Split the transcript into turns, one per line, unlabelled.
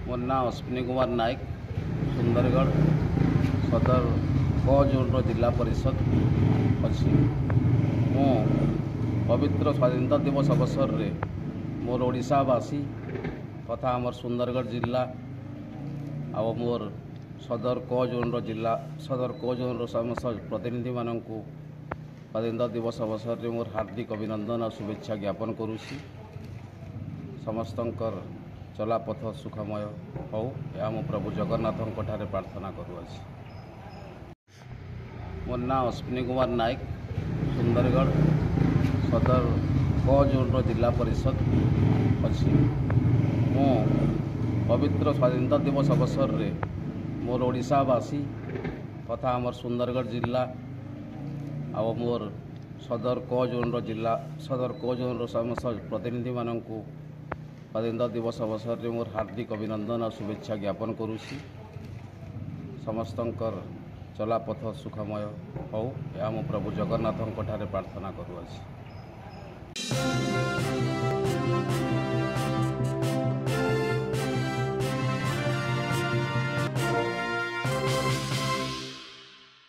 ମୋ ନାଁ ଅଶ୍ୱିନୀ କୁମାର ନାୟକ, ସୁନ୍ଦରଗଡ଼ ସଦର କ ଜୋନ୍ର ଜିଲ୍ଲା ପରିଷଦ ଅଛି। ମୁଁ ପବିତ୍ର ସ୍ୱାଧୀନତା ଦିବସ ଅବସରରେ ମୋର ଓଡ଼ିଶାବାସୀ ତଥା ଆମର ସୁନ୍ଦରଗଡ଼ ଜିଲ୍ଲା ଆଉ ମୋର ସଦର କ ଜୋନ୍ର ସମସ୍ତ ପ୍ରତିନିଧିମାନଙ୍କୁ ସ୍ୱାଧୀନତା ଦିବସ ଅବସରରେ ମୋର ହାର୍ଦ୍ଦିକ ଅଭିନନ୍ଦନ ଆଉ ଶୁଭେଚ୍ଛା ଜ୍ଞାପନ କରୁଛି। ସମସ୍ତଙ୍କର ଚଲାପଥ ସୁଖମୟ ହେଉ, ଏହା ମୁଁ ପ୍ରଭୁ ଜଗନ୍ନାଥଙ୍କ ଠାରେ ପ୍ରାର୍ଥନା କରୁଅଛି। ମୋ ନାଁ ଅଶ୍ୱିନୀ କୁମାର ନାୟକ, ସୁନ୍ଦରଗଡ଼ ସଦର କ ଜୋନ୍ର ଜିଲ୍ଲା ପରିଷଦ ଅଛି। ମୁଁ ପବିତ୍ର ସ୍ୱାଧୀନତା ଦିବସ ଅବସରରେ ମୋର ଓଡ଼ିଶାବାସୀ ତଥା ଆମର ସୁନ୍ଦରଗଡ଼ ଜିଲ୍ଲା ଆଉ ମୋର ସଦର କ ଜୋନ୍ର ସମସ୍ତ ପ୍ରତିନିଧିମାନଙ୍କୁ ସ୍ୱାଧୀନତା ଦିବସ ଅବସରରେ ମୋର ହାର୍ଦ୍ଦିକ ଅଭିନନ୍ଦନ ଆଉ ଶୁଭେଚ୍ଛା ଜ୍ଞାପନ କରୁଛି। ସମସ୍ତଙ୍କର ଚଲାପଥ ସୁଖମୟ ହେଉ, ଏହା ମୁଁ ପ୍ରଭୁ ଜଗନ୍ନାଥଙ୍କ ଠାରେ ପ୍ରାର୍ଥନା କରୁଅଛି।